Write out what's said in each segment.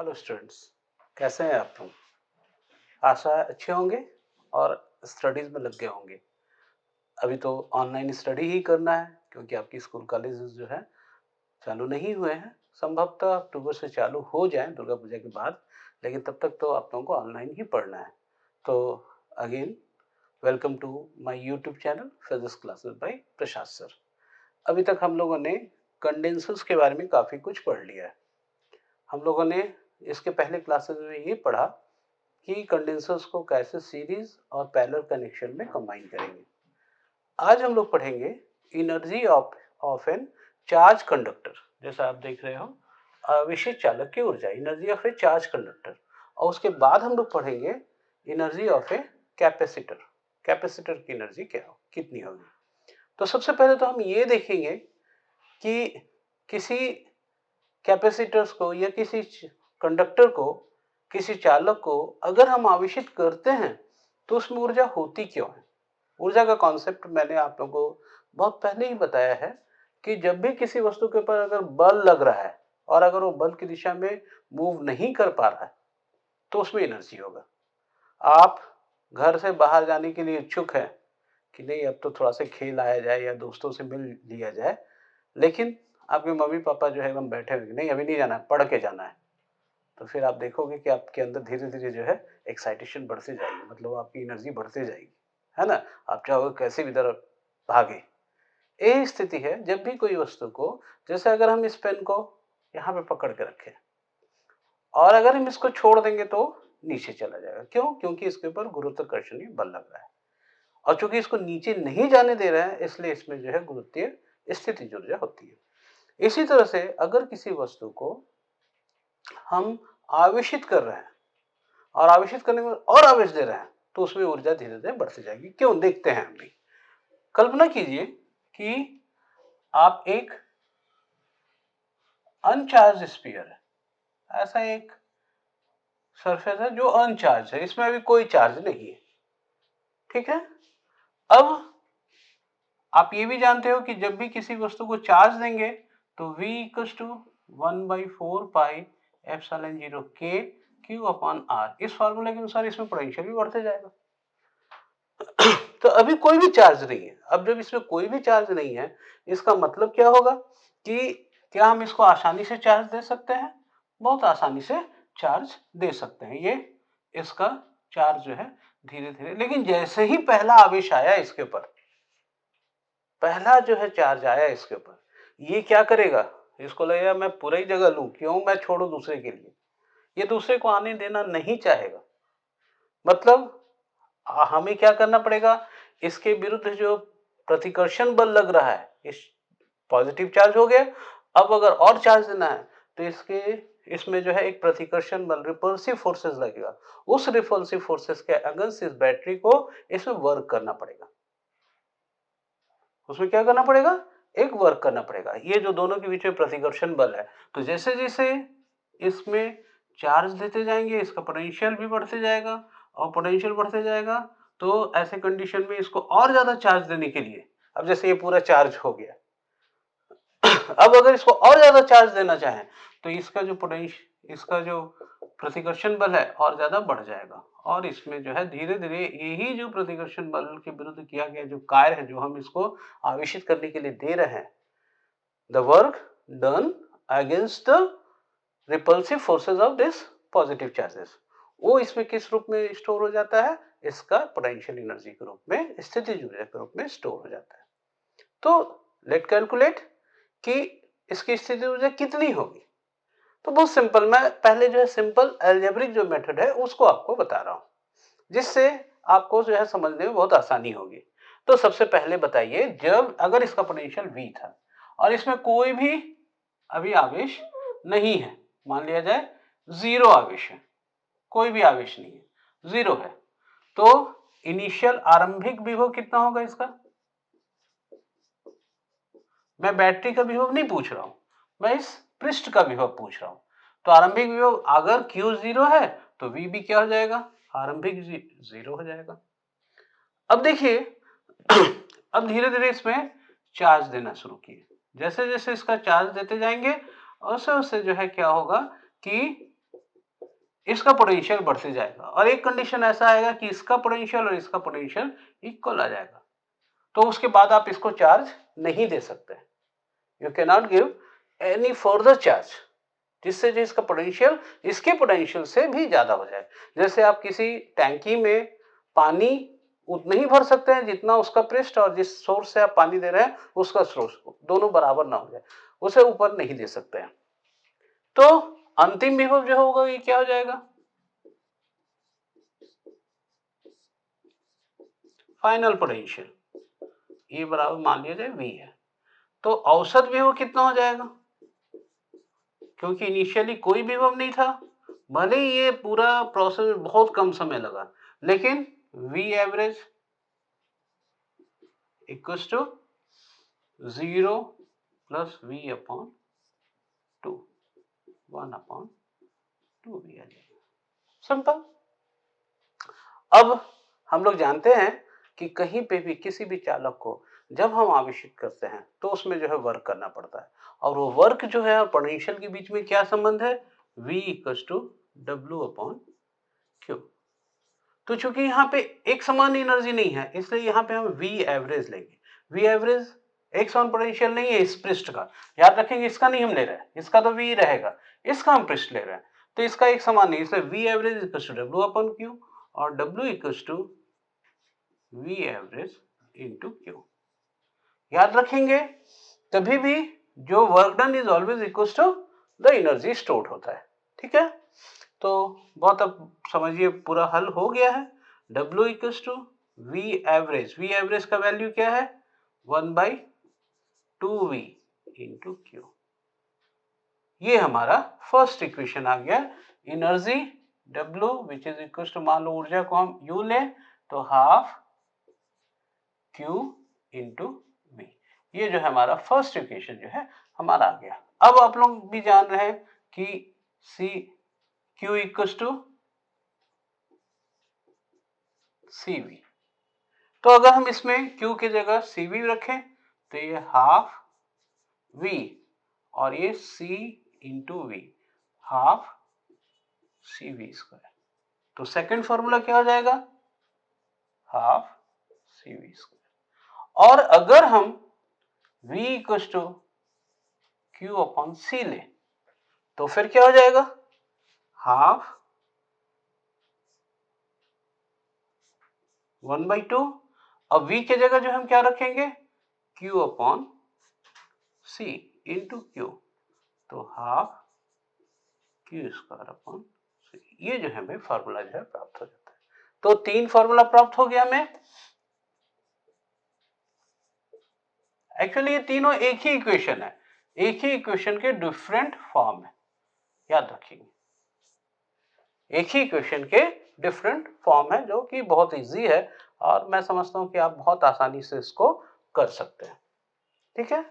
Hello students, कैसे हैं आप लोग? आशा है अच्छे होंगे और स्टडीज़ में लग गए होंगे। अभी तो ऑनलाइन स्टडी ही करना है क्योंकि आपकी स्कूल कॉलेजेस जो है चालू नहीं हुए हैं। संभवतः अक्टूबर से चालू हो जाएँ दुर्गा पूजा के बाद, लेकिन तब तक तो आप लोगों को ऑनलाइन ही पढ़ना है। तो again welcome to my YouTube channel physics classes by Prashant sir. अभी तक हम लोगों ने कंडेंसर्स के बारे में काफ़ी कुछ पढ़ लिया है। हम लोगों ने इसके पहले क्लासेस में ये पढ़ा कि कंडेंसर्स को कैसे सीरीज और पैरेलल कनेक्शन में कंबाइन करेंगे। आज हम लोग पढ़ेंगे energy of an charge conductor. जैसा आप देख रहे हो, आवेशित चालक की ऊर्जा, energy of a charge conductor. और उसके बाद हम लोग पढ़ेंगे energy of a capacitor. Capacitor की एनर्जी क्या हो, कितनी होगी। तो सबसे पहले तो हम ये देखेंगे कि किसी कैपेसिटर्स को या किसी कंडक्टर को, किसी चालक को अगर हम आवेशित करते हैं तो उसमें ऊर्जा होती क्यों है। ऊर्जा का कॉन्सेप्ट मैंने आप लोगों को बहुत पहले ही बताया है कि जब भी किसी वस्तु के ऊपर अगर बल लग रहा है और अगर वो बल की दिशा में मूव नहीं कर पा रहा है तो उसमें एनर्जी होगा। आप घर से बाहर जाने के लिए इच्छुक हैं कि नहीं, अब तो थोड़ा सा खेल आया जाए या दोस्तों से मिल लिया जाए, लेकिन आपके मम्मी पापा जो है एकदम बैठे हुए, नहीं अभी नहीं जाना है, पढ़ के जाना है। तो फिर आप देखोगे कि आपके अंदर धीरे-धीरे जो है एक्साइटेशन बढ़ती जाएगी, मतलब आपकी एनर्जी बढ़ती जाएगी, है ना? आप चाहोगे कैसे भी तरह भागे। यही स्थिति है जब भी कोई वस्तु को, जैसे अगर हम इस पेन को यहाँ पे पकड़ के रखें और अगर हम इसको छोड़ देंगे तो नीचे चला जाएगा। क्यों? क्योंकि इसके ऊपर गुरुत्वाकर्षणीय बल लग रहा है और चूंकि इसको नीचे नहीं जाने दे रहा है इसलिए इसमें जो है गुरुत्वीय स्थितिज ऊर्जा होती है। इसी तरह से अगर किसी वस्तु को हम आवेशित कर रहे हैं और आवेशित करने में और आवेश दे रहे हैं तो उसमें ऊर्जा धीरे धीरे बढ़ती जाएगी। क्यों, देखते हैं हम भी। कल्पना कीजिए कि आप एक अनचार्ज स्फीयर है, ऐसा एक सरफेस है जो अनचार्ज है, इसमें अभी कोई चार्ज नहीं है, ठीक है। अब आप ये भी जानते हो कि जब भी किसी वस्तु को चार्ज देंगे तो V equals to 1/4 pi epsilon 0 K Q upon R। इस फार्मूले के अनुसार इसमें पोटेंशियल भी बढ़ते जाएगा। तो अभी कोई भी चार्ज नहीं है। अब जब इसमें कोई भी चार्ज नहीं है, इसका मतलब क्या होगा कि क्या हम इसको आसानी से चार्ज दे सकते हैं? बहुत आसानी से चार्ज दे सकते हैं। ये इसका चार्ज जो है धीरे धीरे, लेकिन जैसे ही पहला आवेश आया इसके ऊपर, पहला जो है चार्ज आया इसके ऊपर, ये क्या करेगा, इसको लगेगा मैं पूरा ही जगह लूं, क्यों मैं छोड़ू दूसरे के लिए। ये दूसरे को आने देना नहीं चाहेगा। मतलब हमें क्या करना पड़ेगा, इसके विरुद्ध जो प्रतिकर्षण बल लग रहा है, इस पॉजिटिव चार्ज हो गया, अब अगर और चार्ज देना है तो इसमें जो है एक प्रतिकर्षण बल, रिपल्सिव फोर्सेस लगेगा। उस रिपल्सिव फोर्सेस के अगेंस्ट इस बैटरी को इसमें वर्क करना पड़ेगा। उसमें क्या करना पड़ेगा, एक वर्क करना पड़ेगा। ये जो दोनों के बीच में प्रतिकर्षण बल है, तो जैसे जैसे इसमें चार्ज देते जाएंगे इसका पोटेंशियल भी बढ़ते जाएगा और पोटेंशियल बढ़ते जाएगा। तो ऐसे कंडीशन में इसको और ज्यादा चार्ज देने के लिए, अब जैसे ये पूरा चार्ज हो गया, अब अगर इसको और ज्यादा चार्ज देना चाहें तो इसका जो पोटेंशियल, इसका जो प्रतिकर्षण बल है और ज्यादा बढ़ जाएगा और इसमें जो है धीरे धीरे यही जो प्रतिकर्षण बल के विरुद्ध किया गया जो कार्य है, जो हम इसको आवेशित करने के लिए दे रहे हैं, the work done against the repulsive forces of this positive charges, वो इसमें किस रूप में स्टोर हो जाता है, इसका पोटेंशियल एनर्जी के रूप में, स्थितिज ऊर्जा के रूप में स्टोर हो जाता है। तो लेट कैलकुलेट कि इसकी स्थितिज ऊर्जा कितनी होगी। तो बहुत सिंपल, मैं पहले जो है सिंपल अलजेब्रिक जो मेथड है उसको आपको बता रहा हूं, जिससे आपको जो है समझने में बहुत आसानी होगी। तो सबसे पहले बताइए, जब अगर इसका पोटेंशियल V था और इसमें कोई भी अभी आवेश नहीं है, मान लिया जाए जीरो आवेश है, कोई भी आवेश नहीं है, जीरो है, तो इनिशियल आरंभिक विभव कितना होगा इसका। मैं बैटरी का विभव नहीं पूछ रहा हूं, मैं इस पृष्ठ का विभव पूछ रहा हूं। तो आरंभिक विभव अगर Q जीरो है तो V भी क्या हो जाएगा, आरंभिक जीरो हो जाएगा। अब देखिए, अब धीरे धीरे इसमें चार्ज देना शुरू किए, जैसे जैसे इसका चार्ज देते जाएंगे उससे उससे जो है क्या होगा कि इसका पोटेंशियल बढ़ते जाएगा और एक कंडीशन ऐसा आएगा कि इसका पोटेंशियल और इसका पोटेंशियल इक्वल आ जाएगा, तो उसके बाद आप इसको चार्ज नहीं दे सकते। You can not give any further charge जिससे जो इसका पोटेंशियल इसके पोटेंशियल से भी ज्यादा हो जाए। जैसे आप किसी टैंकी में पानी उतना ही भर सकते हैं जितना उसका पृष्ठ और जिस सोर्स से आप पानी दे रहे हैं उसका सोर्स दोनों बराबर ना हो जाए, उसे ऊपर नहीं दे सकते हैं। तो अंतिम विभव जो होगा ये क्या हो जाएगा? फाइनल पोटेंशियल, ये बराबर मान लिया जाए V है। तो औसत विभव कितना हो जाएगा? क्योंकि इनिशियली कोई विभव नहीं था, भले ही ये पूरा प्रोसेस बहुत कम समय लगा, लेकिन V average equals to 0 plus V upon 2, 1 upon 2V आ जाएगा। सिंपल। अब हम लोग जानते हैं कि कहीं पे भी किसी भी चालक को जब हम आवेशित करते हैं तो उसमें जो है वर्क करना पड़ता है, और वो वर्क जो है और पोटेंशियल के बीच में क्या संबंध है? V equals to W upon Q। तो चूंकि यहाँ पे एक समान एनर्जी नहीं है, इसलिए यहाँ पे हम V एवरेज लेंगे। V एवरेज एक समान पोटेंशियल नहीं है इस पृष्ठ का, याद रखेंगे, इसका नहीं हम ले रहे हैं, इसका तो V रहेगा, इसका हम पृष्ठ ले रहे हैं, तो इसका एक समान नहीं, इसलिए V average equals to W upon Q और W equals to V average into Q। याद रखेंगे, कभी भी जो work done is always equals to the energy stored होता है। ठीक है, तो बहुत अब समझिए पूरा हल हो गया है। W equals to V average, V average का वैल्यू क्या है? 1/2V into Q। ये हमारा फर्स्ट इक्वेशन आ गया। Energy W which is equals to, मान लो ऊर्जा को हम U लें तो हाफ Q इंटू V। ये जो है हमारा फर्स्ट इक्वेशन जो है हमारा आ गया। अब आप लोग भी जान रहे हैं कि Q इक्वल्स टू CV। तो अगर हम इसमें Q की जगह CV रखें तो ये हाफ V और ये C into V, half CV square. तो सेकंड फॉर्मूला क्या हो जाएगा? Half CV square. और अगर हम V equals to Q upon C लें तो फिर क्या हो जाएगा? हाफ 1/2। अब V की जगह जो हम क्या रखेंगे? Q upon C into Q, तो half Q square upon C। ये जो है हमें फार्मूला जो है प्राप्त हो जाता है। तो 3 फार्मूला प्राप्त हो गया हमें। एक्चुअली ये तीनों एक ही इक्वेशन है, एक ही इक्वेशन के डिफरेंट फॉर्म है, याद रखिए, एक ही इक्वेशन के डिफरेंट फॉर्म है, जो कि बहुत इजी है और मैं समझता हूं कि आप बहुत आसानी से इसको कर सकते हैं। ठीक है,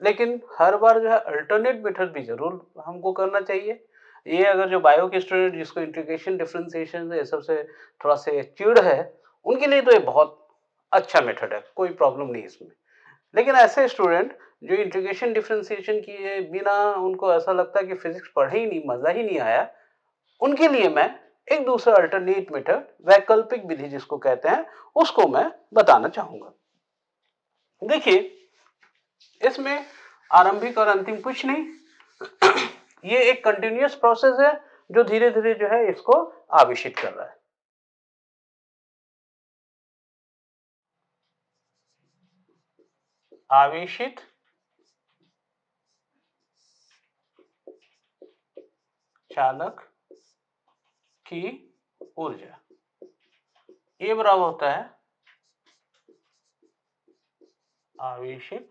लेकिन हर बार जो है अल्टरनेट मेथड भी जरूर हमको करना चाहिए। ये अगर जो बायो के स्टूडेंट जिसको इंटीग्रेशन डिफरेंशिएशन ये सबसे थोड़ा से चिढ़ है, उनके लिए तो ये बहुत अच्छा मेथड है, कोई प्रॉब्लम नहीं इसमें। लेकिन ऐसे स्टूडेंट जो इंटीग्रेशन डिफरेंशिएशन किए बिना उनको ऐसा लगता है कि फिजिक्स पढ़े ही नहीं, मजा ही नहीं आया, उनके लिए मैं एक दूसरा अल्टरनेट मेथड, वैकल्पिक विधि जिसको कहते हैं, उसको मैं बताना चाहूंगा। देखिए, इसमें आरंभिक और अंतिम कुछ नहीं, ये एक कंटिन्यूअस प्रोसेस है जो धीरे धीरे जो है इसको आवेशित कर रहा है। आवेशित चालक की ऊर्जा ये बराबर होता है आवेशित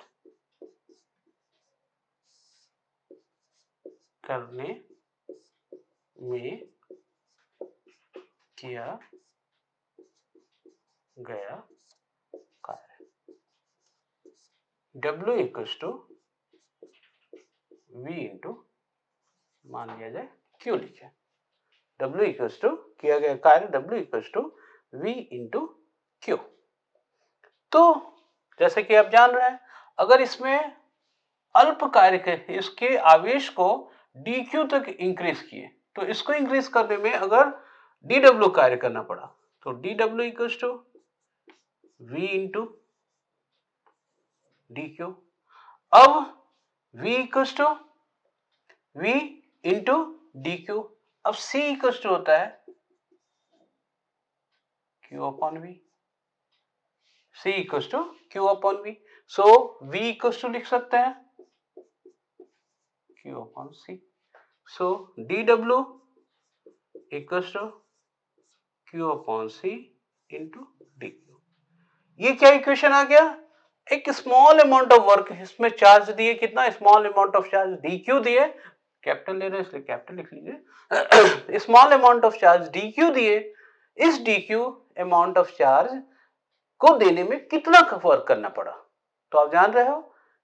करने में किया गया कार्य। W equals to V into, मान लिया जाए Q लिखे, W इक्वल्स टू किया गया कार्य W equals to V into Q। तो जैसे कि आप जान रहे हैं, अगर इसमें अल्प कार्य के इसके आवेश को dq तक इंक्रीज किए तो इसको इंक्रीज करने में अगर dw कार्य करना पड़ा तो dw equals to v into dq। अब v equals to v into dq। अब c इक्वल्स टू होता है q upon v। c equals to q upon v। So v equals to लिख सकते हैं q upon c। So dw equals to q upon c into dq। ये क्या equation आ गया? एक स्मॉल अमाउंट ऑफ वर्क, इसमें चार्ज दिए, कितना small amount of charge dq दिए, कैपिटल ले रहे हैं इसलिए कैपिटल लिख लीजिए। Small amount of charge dq दिए, इस dq अमाउंट ऑफ चार्ज को देने में कितना वर्क करना पड़ा। तो आप जान रहे हो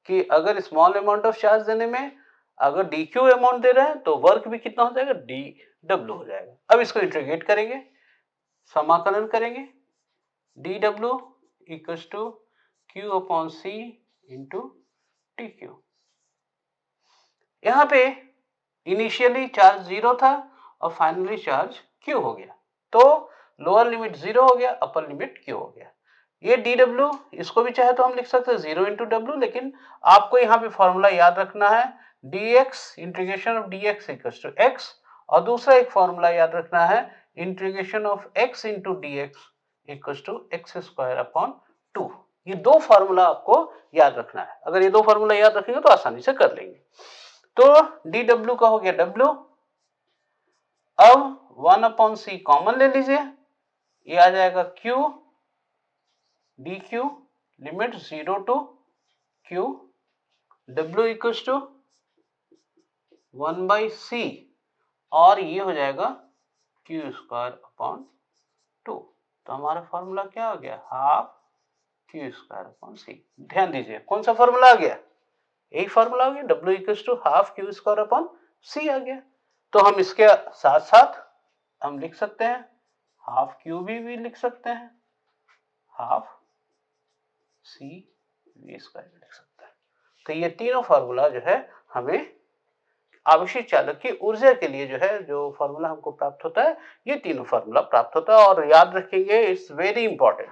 कि अगर स्मॉल अमाउंट ऑफ चार्ज देने में अगर dq अमाउंट दे रहे हैं तो वर्क भी कितना हो जाएगा, dw हो जाएगा। अब इसको इंटीग्रेट करेंगे, समाकलन करेंगे, dw equals to q upon c into dq। यहां पे इनिशियली चार्ज 0 था और फाइनली चार्ज q हो गया, तो लोअर लिमिट 0 हो गया, अपर लिमिट q हो गया। ये dw, इसको भी चाहे तो हम लिख सकते हैं 0 इंटू डब्ल्यू, लेकिन आपको यहाँ पे फॉर्मूला याद रखना है dx, integration of dx equals to x, और दूसरा एक फॉर्मूला याद रखना है integration of x into dx equals to x square upon 2। ये दो फॉर्मूला आपको याद रखना है। अगर ये दो फॉर्मूला याद रखेंगे तो आसानी से कर लेंगे। तो dw का हो गया w। अब 1 अपॉन c कॉमन ले लीजिए, ये आ जाएगा q dq limit 0 to q, w equals to 1 by c, और ये हो जाएगा q स्क्वायर अपॉन 2। तो हमारा फॉर्मूला क्या हो गया, half q square upon c। ध्यान दीजिए कौन सा फॉर्मूला आ गया, यही फॉर्मूला आ गया, w equals to half q square upon c आ गया। तो हम इसके साथ साथ हम लिख सकते हैं हाफ q भी लिख सकते हैं, हाफ c v स्क्वायर भी लिख सकते हैं। तो ये तीनों फार्मूला जो है हमें आवेशित चालक की ऊर्जा के लिए जो है, जो फार्मूला हमको प्राप्त होता है, ये तीनों फार्मूला प्राप्त होता है। और याद रखेंगे, इट्स वेरी इंपॉर्टेंट,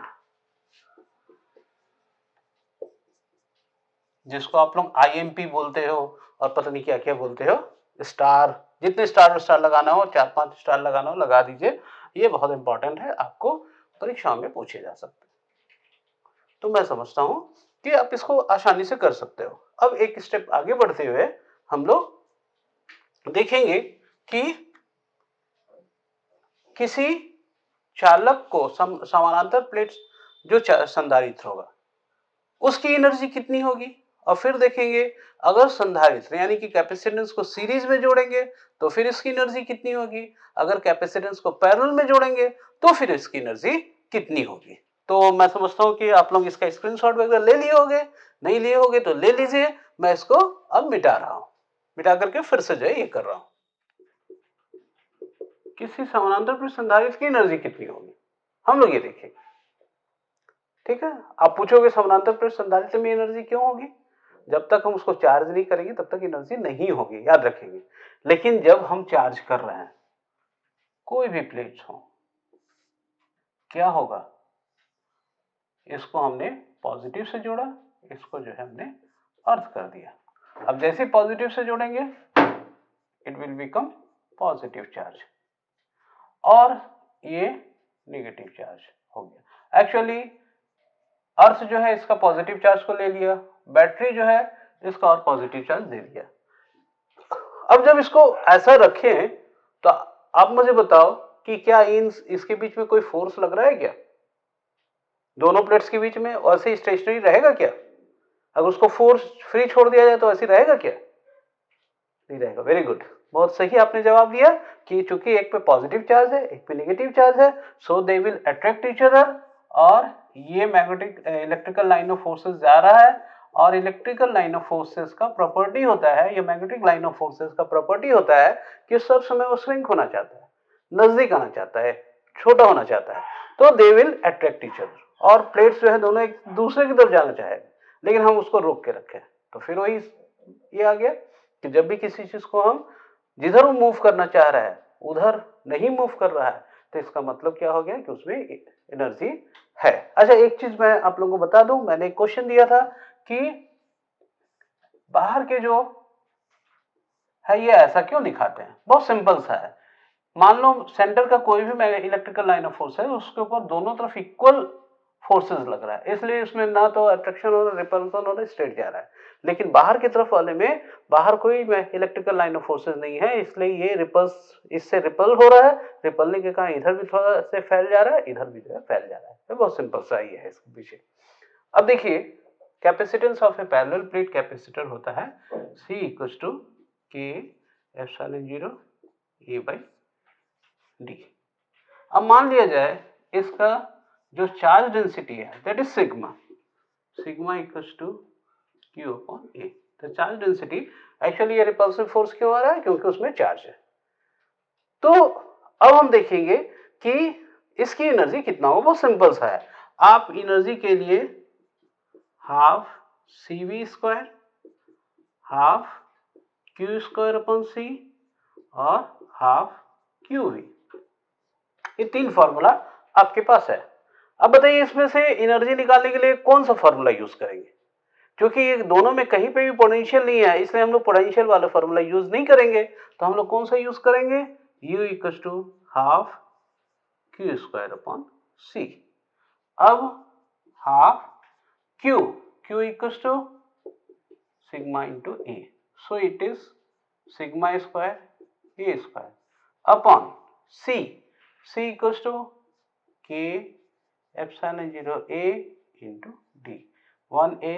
जिसको आप लोग IMP बोलते हो और पता नहीं क्या क्या बोलते हो, स्टार, जितने स्टार लगाना हो, 4-5 स्टार लगाना हो लगा दीजिए। ये बहुत इंपॉर्टेंट है, आपको परीक्षाओं में पूछे जा सकते हैं। तो मैं समझता हूं कि आप इसको आसानी से कर सकते हो। अब एक स्टेप आगे बढ़ते हुए हम लोग देखेंगे कि किसी चालक को समानांतर प्लेट्स जो संधारित्र होगा उसकी एनर्जी कितनी होगी, और फिर देखेंगे अगर संधारित्र यानी कि कैपेसिटेंस को सीरीज में जोड़ेंगे तो फिर इसकी एनर्जी कितनी होगी, अगर कैपेसिटेंस को पैरेलल में जोड़ेंगे तो फिर इसकी एनर्जी कितनी होगी। तो मैं समझता हूं कि आप लोग इसका स्क्रीनशॉट वगैरह ले लिए होंगे, नहीं लिए होंगे तो ले लीजिए। मैं इसको अब मिटा रहा हूं, मिटा करके फिर से जो है ये कर रहा हूं। किसी समानांतर प्लेट संधारित्र की एनर्जी कितनी होगी, हम लोग ये देखेंगे। ठीक है, आप पूछोगे समानांतर प्लेट संधारित्र में एनर्जी क्यों होगी, जब तक हम उसको चार्ज नहीं करेंगे तब तक एनर्जी नहीं होगी, याद रखेंगे। लेकिन जब हम चार्ज कर रहे हैं कोई भी प्लेट्स हो, क्या होगा, इसको हमने पॉजिटिव से जोड़ा, इसको जो है हमने अर्थ कर दिया। अब जैसे पॉजिटिव से जोड़ेंगे it will become positive charge, और ये नेगेटिव चार्ज हो गया। एक्चुअली अर्थ जो है इसका पॉजिटिव चार्ज को ले लिया, बैटरी जो है इसका और पॉजिटिव चार्ज दे दिया। अब जब इसको ऐसा रखें तो आप मुझे बताओ कि क्या इसके बीच में कोई फोर्स लग रहा है क्या, दोनों प्लेट्स के बीच में वैसे ही स्टेशनरी रहेगा क्या, अगर उसको फोर्स फ्री छोड़ दिया जाए तो ऐसे रहेगा क्या, नहीं रहेगा। वेरी गुड, बहुत सही आपने जवाब दिया कि चूंकि एक पे पॉजिटिव चार्ज है एक पे नेगेटिव चार्ज है, so they will attract each other, और ये magnetic electrical line of forces जा रहा है, और इलेक्ट्रिकल लाइन ऑफ फोर्सेस का प्रॉपर्टी होता है, ये मैग्नेटिक लाइन ऑफ फोर्सेस का प्रॉपर्टी होता है कि सब समय वो श्रिंक होना चाहता है, नजदीक आना चाहता है, छोटा होना चाहता है, तो दे विल अट्रैक्ट ईच अदर, और प्लेट्स जो है दोनों एक दूसरे की तरफ जाना चाहेगा, लेकिन हम उसको रोक के रखे। तो फिर वही ये आ गया कि जब भी किसी चीज को हम जिधर वो मूव करना चाह रहा है उधर नहीं मूव कर रहा है, तो इसका मतलब क्या हो गया कि उसमें एनर्जी है। अच्छा, एक चीज मैं आप लोगों को बता दूं, मैंने एक क्वेश्चन दिया था कि बाहर के जो है ये ऐसा क्यों दिखाते हैं। बहुत सिंपल सा है। मान लो सेंटर का कोई भी इलेक्ट्रिकल लाइन ऑफ फोर्स है, उसके ऊपर दोनों तरफ इक्वल फोर्सेस लग रहा है, इसलिए इसमें ना तो अट्रैक्शन हो रहा है, रिपल्सन हो रहा है, स्ट्रेट जा रहा है। लेकिन बाहर की तरफ वाले में बाहर कोई इलेक्ट्रिकल लाइन ऑफ फोर्सेस नहीं है, इसलिए ये रिपल्स इससे रिपल हो रहा है। रिपलने के कारण इधर भी थोड़ा से फैल जा रहा है, इधर भी जो है फैल जा रहा है। तो बहुत सिंपल सा ही है इसके पीछे। अब देखिए, capacitance of a parallel plate capacitor होता है C equals to K epsilon 0 A by D। अब मान लिया जाए इसका जो चार्ज डेंसिटी है that is sigma, sigma equals to Q upon A। तो चार्ज डेंसिटी, एक्चुअली ये रिपल्सिव फोर्स क्यों आ रहा है, क्योंकि उसमें चार्ज है। तो अब हम देखेंगे कि इसकी एनर्जी कितना होगा। बहुत सिंपल सा है। आप एनर्जी के लिए half CV square, half Q square upon C और हाफ QV, ये तीन फॉर्मूला आपके पास है। अब बताइए इसमें से एनर्जी निकालने के लिए कौन सा फॉर्मूला यूज करेंगे। क्योंकि ये दोनों में कहीं पे भी पोटेंशियल नहीं है, इसलिए हम लोग पोटेंशियल वाला फॉर्मूला यूज नहीं करेंगे। तो हम लोग कौन सा यूज करेंगे, U equal to half Q square upon C। अब half Q equal to sigma into A, so it is sigma square A square upon C equal to K epsilon 0 A into D। 1A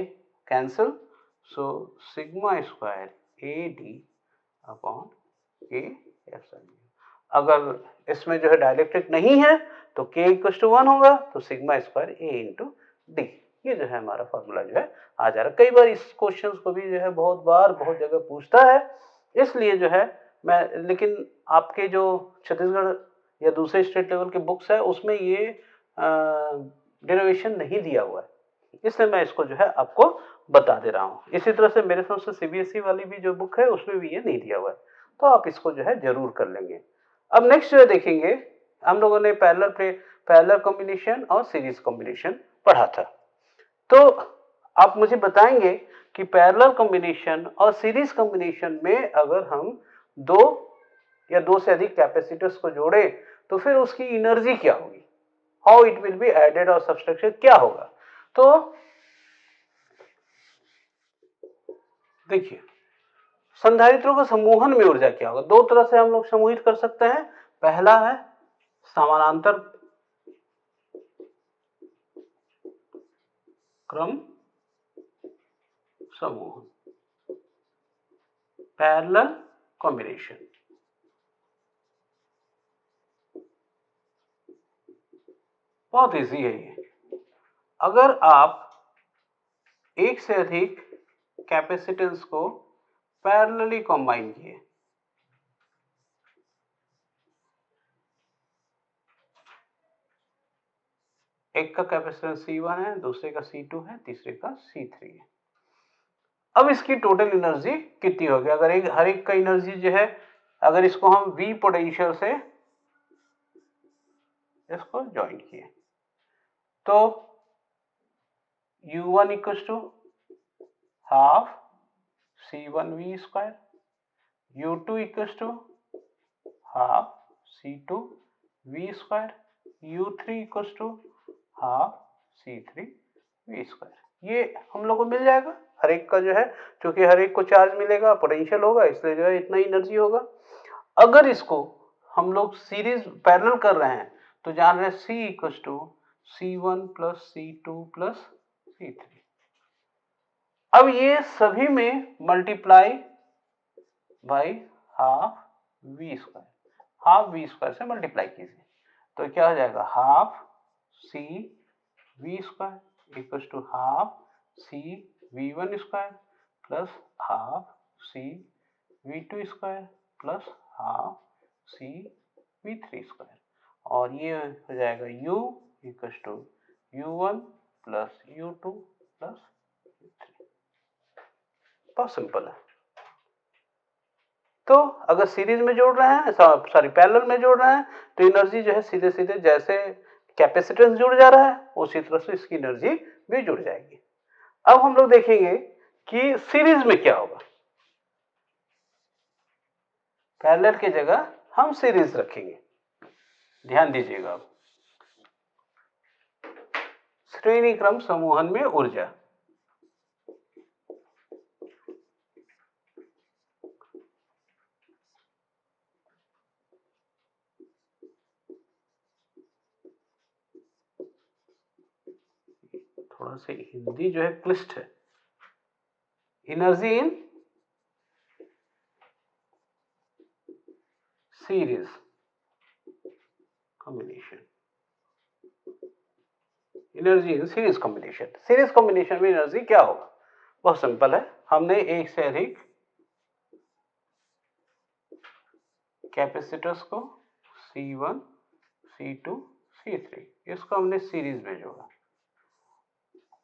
cancel, so sigma square AD upon K epsilon 0। अगर इसमें जो है dielectric नहीं है तो K equal to 1 होगा, तो sigma square A into D। ये जो है हमारा फॉर्मूला जो है आ जा रहा है। कई बार इस क्वेश्चंस को भी जो है बहुत बार बहुत जगह पूछता है, इसलिए जो है मैं, लेकिन आपके जो छत्तीसगढ़ या दूसरे स्टेट लेवल के बुक्स है उसमें ये डेरिवेशन नहीं दिया हुआ है, इसलिए मैं इसको जो है आपको बता दे रहा हूँ। इसी तरह से मेरे समझ से CBSE वाली भी जो बुक है उसमें भी ये नहीं दिया हुआ है, तो आप इसको जो है जरूर कर लेंगे। अब नेक्स्ट जो है देखेंगे, हम लोगों ने पैरेलल कॉम्बिनेशन और सीरीज कॉम्बिनेशन पढ़ा था। तो आप मुझे बताएंगे कि पैरेलल कॉम्बिनेशन और सीरीज कॉम्बिनेशन में अगर हम दो या दो से अधिक कैपेसिटर्स को जोड़े तो फिर उसकी एनर्जी क्या होगी, how it will be added और सब्सट्रैक्शन क्या होगा। तो देखिए, संधारित्रों का समूहन में ऊर्जा क्या होगा। दो तरह से हम लोग समूहित कर सकते हैं। पहला है समानांतर क्रम समूहन, पैरेलल कॉम्बिनेशन। बहुत इजी है ये। अगर आप एक से अधिक कैपेसिटेंस को पैरेलली कंबाइन किए, एक का कैपेसिटेंस C1 है, दूसरे का C2 है, तीसरे का C3 है। अब इसकी टोटल एनर्जी कितनी होगी। अगर हर एक का एनर्जी जो है, अगर इसको हम V पोटेंशियल से इसको ज्वाइन किए तो U1 equal to half C1V square, U2 equal to half C2V square, U3 equal to half C3V square. ये हम लोग को मिल जाएगा। हर एक का जो है, क्योंकि हर एक को चार्ज मिलेगा, पोटेंशियल होगा, इसलिए जो है इतना एनर्जी होगा। अगर इसको हम लोग सीरीज पैरेलल कर रहे हैं तो जान रहे हैं C equal to C1 plus C2 plus C3। अब ये सभी में multiply by half V square, half V square से मल्टीप्लाई कीजिए तो क्या हो जाएगा, half CV square equal to half CV1 square plus half CV2 square plus half CV3 square. और ये हो जाएगा U equal to U1 plus U2 plus U3। बहुत सिंपल है। तो अगर सीरीज में जोड़ रहे हैं, सॉरी पैरेलल में जोड़ रहे हैं, तो एनर्जी जो है सीधे सीधे जैसे कैपेसिटेंस जुड़ जा रहा है उसी तरह से इसकी एनर्जी भी जुड़ जाएगी। अब हम लोग देखेंगे कि सीरीज में क्या होगा। पैरेलल की जगह हम सीरीज रखेंगे। ध्यान दीजिएगा अब, श्रेणी क्रम समूहन में ऊर्जा। थोड़ा सा हिंदी जो है क्लिष्ट है। Energy in series combination, energy in series combination. Series combination में एनर्जी क्या होगा? बहुत सिंपल है, हमने एक से अधिक कैपेसिटर्स को C1, C2, C3 इसको हमने सीरीज में जोड़ा।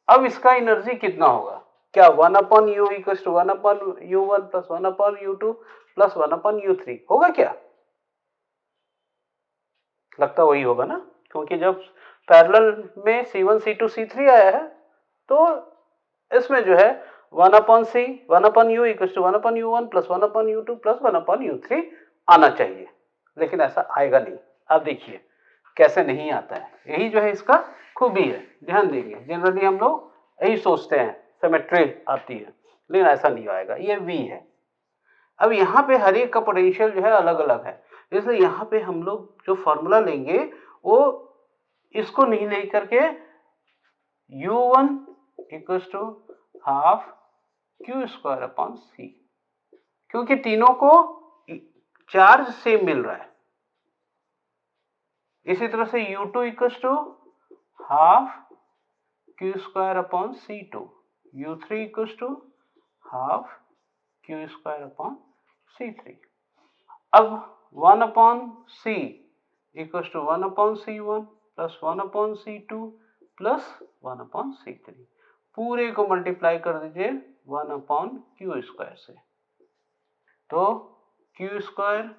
अब इसका एनर्जी कितना होगा? क्या 1/u equals to 1/u1 plus 1/u2 plus 1/u3 होगा क्या? लगता वही होगा ना, क्योंकि जब पैरेलल में C1, C2, C3 आया है तो इसमें जो है 1/u equals to 1/u1 plus 1/u2 plus 1/u3 आना चाहिए, लेकिन ऐसा आएगा नहीं। अब देखिए कैसे नहीं आता है, यही जो है इसका खूबी है। ध्यान देंगे, जनरली हम लोग यही सोचते हैं सिमेट्री आती है, लेकिन ऐसा नहीं आएगा, ये V है। अब यहाँ पे हर एक का पोटेंशियल जो है अलग अलग है, इसलिए यहाँ पे हम लोग जो फॉर्मूला लेंगे वो इसको नहीं लेकर के U1 equals to half Q square upon C, क्योंकि तीनों को चार्ज सेम मिल रहा है। इसी तरह से U2 equals to half Q square upon C2, U3 equals to half Q square upon C3। अब 1/C equals to 1/C1 plus 1/C2 plus 1/C3, पूरे को मल्टीप्लाई कर दीजिए 1/Q स्क्वायर से, तो Q square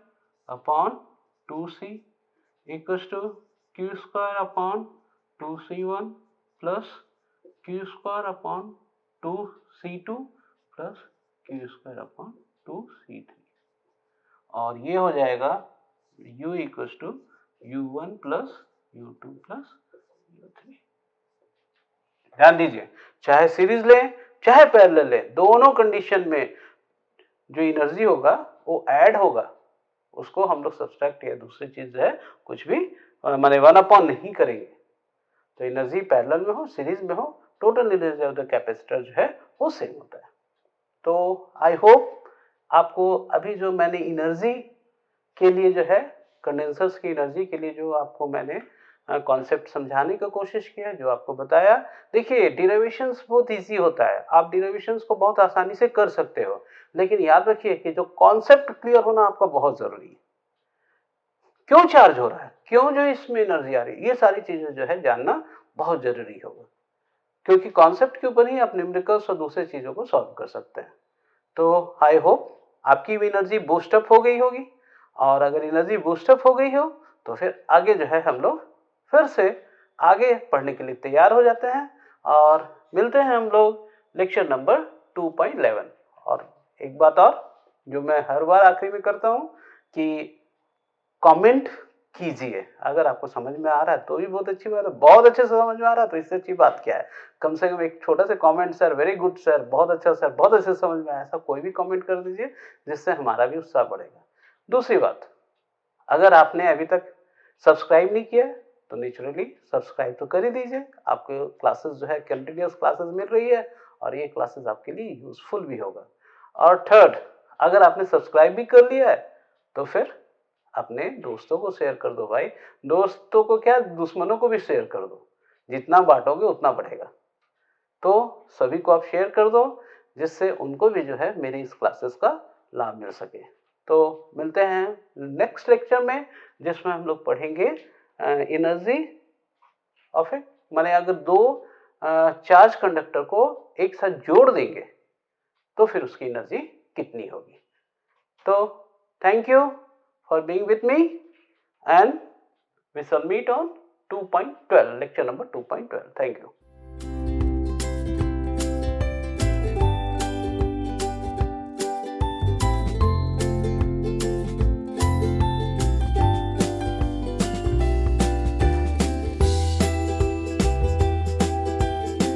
upon 2C equals to Q square upon 2C1 plus Q square upon 2C2 plus Q square upon 2C3, और ये हो जाएगा U equals to U1 plus U2 plus U3। ध्यान दीजिए, चाहे सीरीज लें चाहे पैरेलल लें, दोनों कंडीशन में जो एनर्जी होगा वो ऐड होगा, उसको हम लोग सब्सट्रैक्ट या दूसरी चीज है कुछ भी माने 1/, नहीं करेंगे। तो एनर्जी पैरेलल में हो सीरीज में हो, total energy of the capacitor जो है वो सेम होता है। तो आई होप आपको अभी जो मैंने एनर्जी के लिए जो है कंडेंसर्स की एनर्जी के लिए जो आपको मैंने कॉन्सेप्ट समझाने की कोशिश किया, जो आपको बताया, देखिए डेरिवेशंस बहुत इजी होता है, आप डेरिवेशंस को बहुत आसानी से कर सकते हो, लेकिन याद रखिए कि जो कॉन्सेप्ट क्लियर होना आपका बहुत जरूरी है। क्यों चार्ज हो रहा है, क्यों जो इसमें एनर्जी आ रही है, ये सारी चीजें जो है जानना बहुत जरूरी होगा, क्योंकि कॉन्सेप्ट के ऊपर ही आप न्यूमेरिकल्स और दूसरी चीजों को सॉल्व कर सकते हैं। तो आई होप आपकी भी एनर्जी बूस्टअप हो गई होगी, और अगर एनर्जी बूस्टअप हो गई हो तो फिर आगे जो है हम लोग फिर से आगे पढ़ने के लिए तैयार हो जाते हैं, और मिलते हैं हम लोग लेक्चर नंबर 2.11। और एक बात और जो मैं हर बार आखिरी में करता हूं कि कमेंट कीजिए, अगर आपको समझ में आ रहा है तो भी बहुत अच्छी बात है, बहुत अच्छे से समझ में आ रहा है तो इससे अच्छी बात क्या है, कम से कम एक छोटा सा comment, sir very good sir, बहुत अच्छा सर, बहुत अच्छे से समझ में आया, ऐसा कोई भी कमेंट कर दीजिए जिससे हमारा भी उत्साह बढ़ेगा। दूसरी बात, अगर आपने अभी तक सब्सक्राइब नहीं किया तो नेचुरली सब्सक्राइब तो कर ही दीजिए, आपको क्लासेस जो है कंटिन्यूअस क्लासेस मिल रही है और ये क्लासेस आपके लिए यूजफुल भी होगा। और थर्ड, अगर आपने सब्सक्राइब भी कर लिया है तो फिर अपने दोस्तों को शेयर कर दो भाई, दोस्तों को क्या दुश्मनों को भी शेयर कर दो, जितना बांटोगे उतना बढ़ेगा। तो सभी को आप शेयर कर दो जिससे उनको भी जो है मेरी इस क्लासेस का लाभ मिल सके। तो मिलते हैं नेक्स्ट लेक्चर में, जिसमें हम लोग पढ़ेंगे एनर्जी ऑफ ए, माने अगर दो चार्ज कंडक्टर को एक साथ जोड़ देंगे तो फिर उसकी एनर्जी कितनी होगी। तो Thank you for being with me, and we shall meet on 2.12, lecture number 2.12. Thank you.